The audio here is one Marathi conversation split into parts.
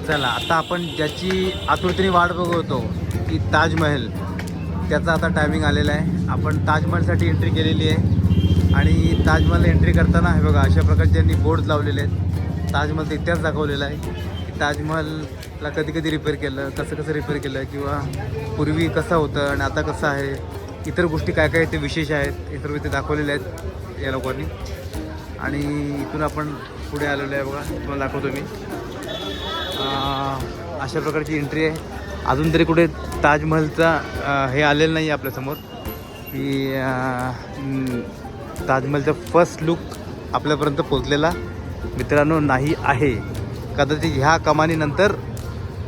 चला आता आपण ज्याची आतुरतेने वाट बघत होतो की ताजमहल, त्याचा आता टायमिंग आलेला आहे. आपण ताजमहलसाठी एंट्री केलेली आहे आणि ताजमहल एंट्री करताना हे बघा अशा प्रकारचे त्यांनी बोर्ड लावलेले आहेत. ताजमहलचा इतिहास दाखवलेला आहे की ताजमहलला कधी कधी रिपेअर केलं, कसं कसं रिपेअर केलं किंवा पूर्वी कसं होतं आणि आता कसं आहे, इतर गोष्टी काय काय ते विशेष आहेत हे सर्व ते दाखवलेले आहेत या लोकांनी. आणि इथून आपण पुढे आलेलो आहे बघा, तुम्हाला दाखवतो मी. अशा प्रकारची एंट्री आहे. अजून तरी कुठे ताजमहलचा हे आलेलं नाही आहे आपल्यासमोर की ताजमहलचा फर्स्ट लुक आपल्यापर्यंत पोचलेला मित्रांनो नाही आहे. कदाचित ह्या कमानीनंतर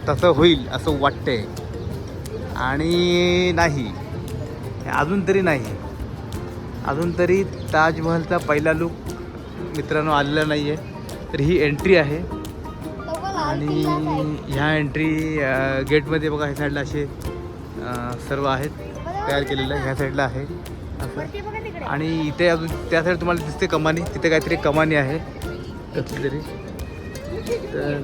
तसं होईल असं वाटतंय आणि नाही, अजून तरी नाही. अजून तरी ताजमहलचा पहिला लुक मित्रांनो आलेला नाही आहे. तर ही एंट्री आहे आणि ह्या एंट्री गेटमध्ये बघा ह्या साईडला असे सर्व आहेत तयार केलेलं. ह्या साईडला आहे असं आणि इथे अजून त्या साईड तुम्हाला दिसते कमानी, तिथे काहीतरी कमानी आहे कसली तरी. तर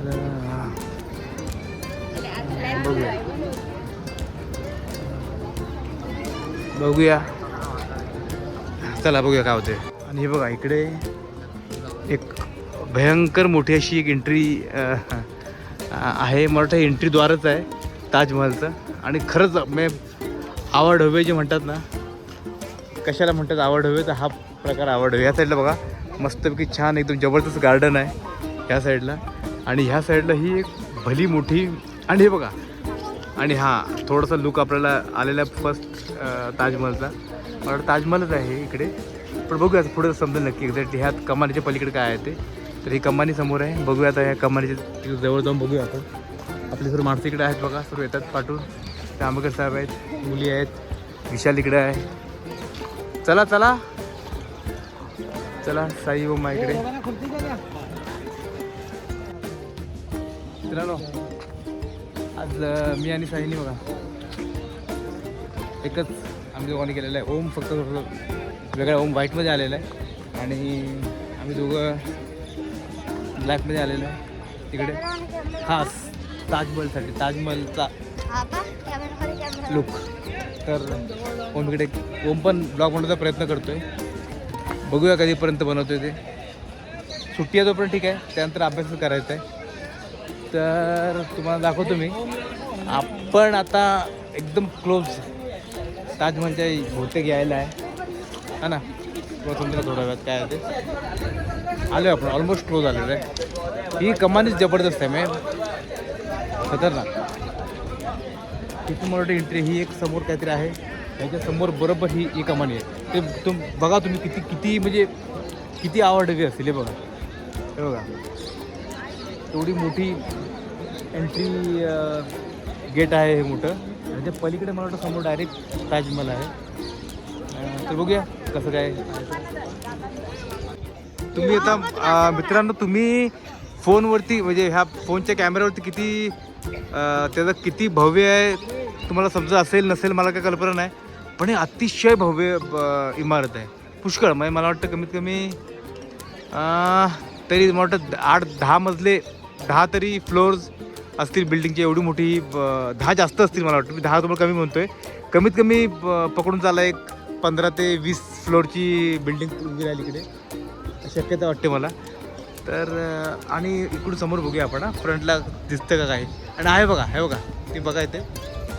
बघूया चला बघूया काय होते. आणि हे बघा इकडे एक भयंकर मोठी अशी एक एंट्री आहे. मला वाटतं एंट्रीद्वारच आहे ताजमहलचं. आणि खरंच मी आवड हवे जे म्हणतात ना, कशाला म्हणतात आवड हवे, तर हा प्रकार आवड हवे. ह्या साईडला बघा मस्तपैकी छान एकदम जबरदस्त गार्डन आहे ह्या साईडला. आणि ह्या साईडला ही एक भली मोठी. आणि हे बघा आणि हां थोडासा लुक आपल्याला आलेला फर्स्ट ताजमहलचा. मला वाटतं ताजमहलच आहे इकडे, पण बघूया पुढे समजेल नक्की एक्झॅक्टली ह्यात कमानीच्या पलीकडे काय आहे ते. तर ही कमानी समोर आहे, बघूया आता ह्या कमानीच्या जवळ जाऊन बघूया आपण. आपली सर्व माणसं इकडे आहेत बघा, सर्व येतात पाठवून. आंबेडकर साहेब आहेत, मुली आहेत, विशाल इकडे आहे. चला चला चला साई ओमा इकडे. मित्रांनो आज मी आणि साईनी बघा एकच आम्ही दोघांनी केलेलं आहे. ओम फक्त वेगळा ओम व्हाईटमध्ये आलेला आहे आणि आम्ही दोघं ब्लॅकमध्ये आलेलो आहे तिकडे खास ताजमहलसाठी, ताजमहलचा लुक. तर ओम इकडे, ओम पण ब्लॉग बनवण्याचा प्रयत्न करतो आहे. बघूया कधीपर्यंत बनवतो आहे ते. सुट्टी आहे तोपर्यंत ठीक आहे, त्यानंतर अभ्यास करायचा आहे. तर तुम्हाला दाखवतो मी. आपण आता एकदम क्लोज ताजमहलच्या बहुतेक यायला आहे ना. तुमच्या थोड्या वेळात काय आहे ते आलो आपण, ऑलमोस्ट क्लोज आलेलो आहे. ही कमानीच जबरदस्त आहे, मी खतरनाक. तिथून मला वाटतं एंट्री ही एक समोर काहीतरी आहे, त्याच्या समोर बरोबर ही कमानी आहे. ते बघा तुम्ही किती किती म्हणजे किती आवडवी असेल हे बघा. हे बघा एवढी मोठी एंट्री गेट आहे हे मोठं. आणि त्या पलीकडे मला वाटतं समोर डायरेक्ट ताजमहल आहे. तर बघूया कसं काय. तुम्ही आता मित्रांनो तुम्ही फोनवरती म्हणजे ह्या फोनच्या कॅमेऱ्यावरती किती त्याचं किती भव्य आहे तुम्हाला समजा असेल नसेल मला काय कल्पना नाही, पण हे अतिशय भव्य इमारत आहे. पुष्कळ म्हणजे मला वाटतं कमीत कमी तरी मला वाटतं 8-10 मजले, 10 तरी फ्लोअर्स असतील बिल्डिंगची. एवढी मोठी 10 जास्त असतील मला वाटतं. मी 10 तुम्हाला कमी म्हणतो आहे. कमीत कमी पकडून चाला एक 15 ते 20 फ्लोअरची बिल्डिंग उभी राहिली इकडे, शक्यता वाटते मला. तर आणि इकडून समोर बघूया आपण, फ्रंटला दिसतं का काही. आणि आहे बघा, हे बघा ते बघा इथे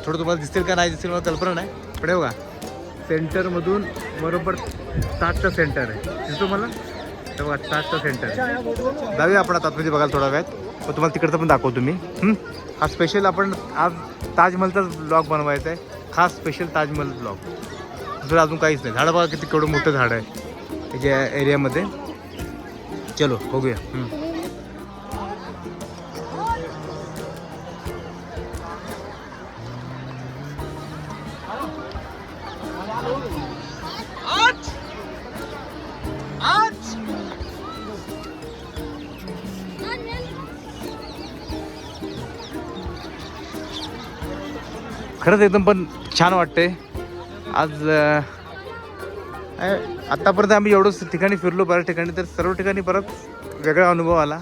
थोडं तुम्हाला दिसेल का नाही दिसेल मला कल्पना नाही, पण हे बघा सेंटरमधून बरोबर ताजचं सेंटर आहे, दिसतो मला. हे बघा ताजचं सेंटर आहे. जाऊया आपण आता आतमध्ये बघायला थोडा वेळात, मग तुम्हाला तिकडचं पण दाखवतो मी. हा स्पेशल आपण आज ताजमहलचाच ब्लॉग बनवायचा आहे, खास स्पेशल ताजमहल ब्लॉग. दुसरं अजून काहीच नाही. झाडं बघा किती केवढं मोठं झाड आहे त्याच्या एरियामध्ये. चलो बघूया. खरंच एकदम पण छान वाटते आज. आत्तापर्यंत आम्ही एवढंच ठिकाणी फिरलो बऱ्याच ठिकाणी, तर सर्व ठिकाणी परत वेगळा अनुभव आला.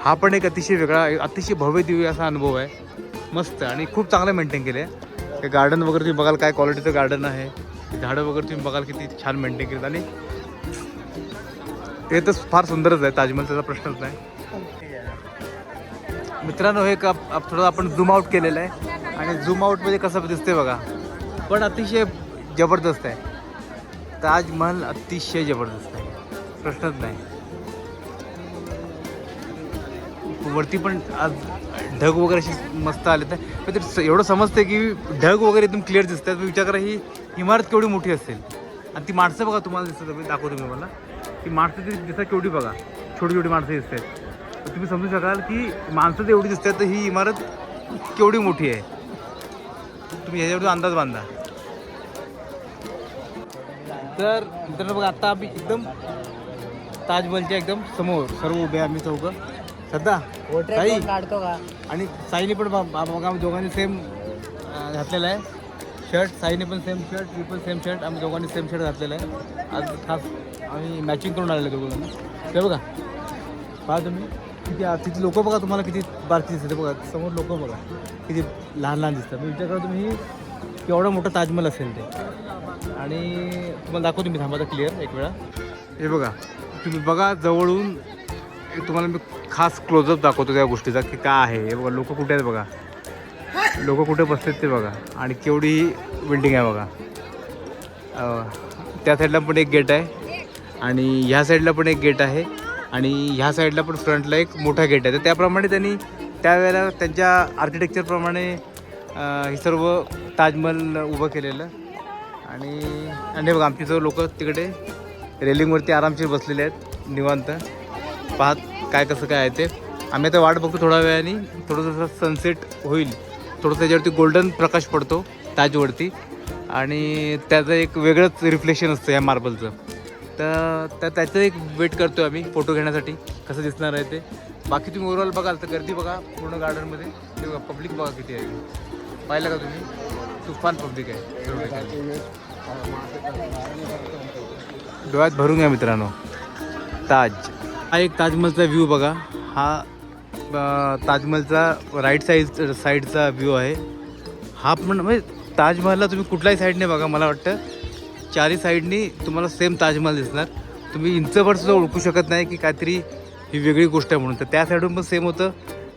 हा पण एक अतिशय वेगळा, अतिशय भव्य दिव्य असा अनुभव आहे. मस्त आणि खूप चांगलं मेंटेन केलं आहे. ते गार्डन वगैरे तुम्ही बघाल काय क्वालिटीचं गार्डन आहे. झाडं वगैरे तुम्ही बघाल किती छान मेंटेन केलं. आणि ते तर फार सुंदरच आहे ताजमहल, त्याचा प्रश्नच नाही. मित्रांनो हे थोडं आपण झूम आउट केलेलं आहे आणि झूम आउटमध्ये कसं दिसते बघा, पण अतिशय जबरदस्त आहे. ताजमहल अतिशय जबरदस्त आहे, प्रश्नच नाही. वरती पण आज ढग वगैरे असे मस्त आले तर ते एवढं समजते की ढग वगैरे एकदम क्लिअर दिसतात. विचार करा ही इमारत केवढी मोठी असेल आणि ती माणसं बघा तुम्हाला दिसतात. मी दाखवतो मी मला ती माणसं ती दिसतात केवढी बघा, छोटी छोटी माणसं दिसतात. तर तुम्ही समजू शकाल की माणसं तर एवढी दिसतात तर ही इमारत केवढी मोठी आहे. तुम्ही ह्याच्यावरून अंदाज बांधा. तर मित्रांनो बघा आता आम्ही एकदम ताजमहलच्या एकदम समोर सर्व उभे आम्ही चौघं. सध्या साई काढतो का? आणि साईने पण बघा आम्ही दोघांनी सेम घातलेला आहे शर्ट. साईने पण सेम शर्ट, मी पण सेम शर्ट. आम्ही दोघांनी सेम शर्ट घातलेला आहे. आज खास आम्ही मॅचिंग करून आलेलो दोघांना. ते बघा पहा तुम्ही किती तिथे लोक बघा तुम्हाला किती बारकी दिसते. बघा समोर लोक बघा किती लहान लहान दिसतात. मी विचार करा तुम्ही केवढा मोठा ताजमहल असेल ते. आणि तुम्हाला दाखवतो मी थांबा क्लिअर एक वेळा. हे बघा तुम्ही बघा जवळून तुम्हाला मी खास क्लोजअप दाखवतो त्या गोष्टीचा की काय आहे. हे बघा लोक कुठे आहेत बघा, लोक कुठे बसतात ते बघा. आणि केवढी बिल्डिंग आहे बघा. त्या साईडला पण एक गेट आहे आणि ह्या साईडला पण एक गेट आहे आणि ह्या साईडला पण फ्रंटला एक मोठा गेट आहे. तर त्याप्रमाणे त्यांनी त्यावेळेला त्यांच्या आर्किटेक्चरप्रमाणे हे सर्व ताजमहल उभं केलेलं. आणि बघा आमची सर्व लोक तिकडे रेलिंगवरती आरामशीर बसलेले आहेत निवांत पाहत काय कसं काय आहे ते. आम्ही आता वाट बघतो थोड्या वेळाने थोडंसं सनसेट होईल, थोडंसं त्याच्यावरती गोल्डन प्रकाश पडतो ताजवरती आणि त्याचं एक वेगळंच रिफ्लेक्शन असतं या मार्बलचं. तर त्याचं एक वेट करतो आम्ही फोटो घेण्यासाठी कसं दिसणार आहे ते. बाकी तुम्ही ओव्हरऑल बघाल तर गर्दी बघा पूर्ण गार्डनमध्ये. ते बघा पब्लिक बघा किती आहे, पाहिलं का तुम्ही? तुफान पब्लिक आहे. डोळ्यात भरून घ्या मित्रांनो. ताज हा एक ताजमहलचा व्ह्यू बघा. हा ताजमहलचा राईट साईडचा व्ह्यू आहे हा. पण म्हणजे ताजमहलला तुम्ही कुठल्याही साईडने बघा मला वाटतं चारही साईडनी तुम्हाला सेम ताजमहल दिसणार. तुम्ही इंचभर सुद्धा ओळखू शकत नाही की काहीतरी ही वेगळी गोष्ट आहे म्हणून. तर त्या साईडून पण सेम होतं,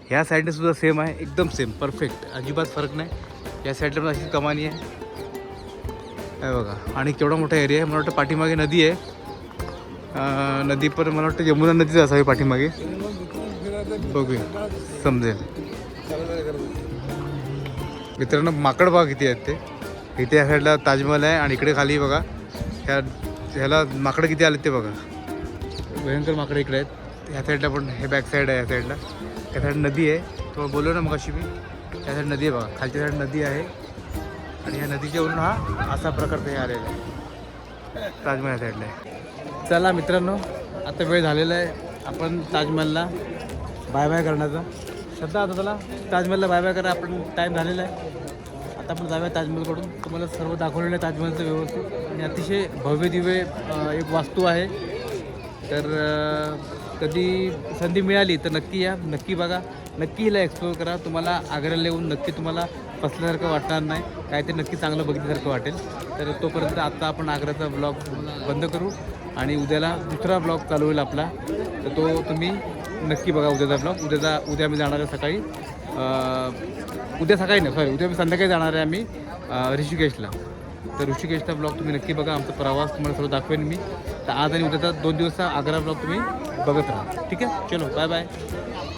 ह्या साईडने सुद्धा सेम आहे, एकदम सेम परफेक्ट, अजिबात फरक नाही. या साईडला पण अशीच कमानी आहे बघा. आणि केवढा मोठा एरिया आहे. मला वाटतं पाठीमागे नदी आहे. नदी पण मला वाटतं यमुना नदीच असावी पाठीमागे. बघूया समजेल. मित्रांनो माकड बघा किती आहेत ते. इथे या साईडला ताजमहल आहे आणि इकडे खाली बघा ह्याला माकडं किती आले ते बघा. भयंकर माकडं इकडे आहेत. ह्या साईडला पण हे बॅक साईड आहे. या साईडला त्या साईड नदी आहे. तुम्हाला बोललो ना मग अशी मी त्या साईड नदी आहे बघा. खालच्या साईड नदी आहे आणि ह्या नदीच्या वरून हा असा प्रकारचं हे आलेला आहे ताजमहल या साईडला आहे. चला मित्रांनो आता वेळ झालेला आहे आपण ताजमहलला बाय बाय करण्याचा. सध्या आता चला ताजमहलला बाय बाय करा. आपण टाईम झालेला आहे. आता आपण जाऊया ताजमहलकडून. तुम्हाला सर्व दाखवलेलं आहे ताजमहलचं व्यवस्थित आणि अतिशय भव्य दिव्य एक वास्तू आहे. तर कधी संधी मिळाली तर नक्की या, नक्की बघा, नक्की हिला एक्सप्लोअर करा. तुम्हाला आग्र्याला येऊन नक्की तुम्हाला फसल्यासारखं वाटणार नाही, काहीतरी नक्की चांगलं बघितल्यासारखं वाटेल. तर तोपर्यंत आता आपण आग्र्याचा ब्लॉग बंद करू आणि उद्याला दुसरा ब्लॉग चालू होईल आपला. तर तो तुम्ही नक्की बघा उद्याचा ब्लॉग. उद्या मी जाणार आहे सकाळी. उद्या सकाळी नाही सॉरी, उद्या मी संध्याकाळी जाणार आहे आम्ही ऋषिकेशला. तर ऋषिकेशचा ब्लॉग तुम्ही नक्की बघा. आमचा प्रवास तुम्हाला सर्व दाखवेन मी. तर आज आणि उद्याचा 2 दिवसचा आग्रा ब्लॉग तुम्ही बघत राहा. ठीक आहे, चलो बाय बाय.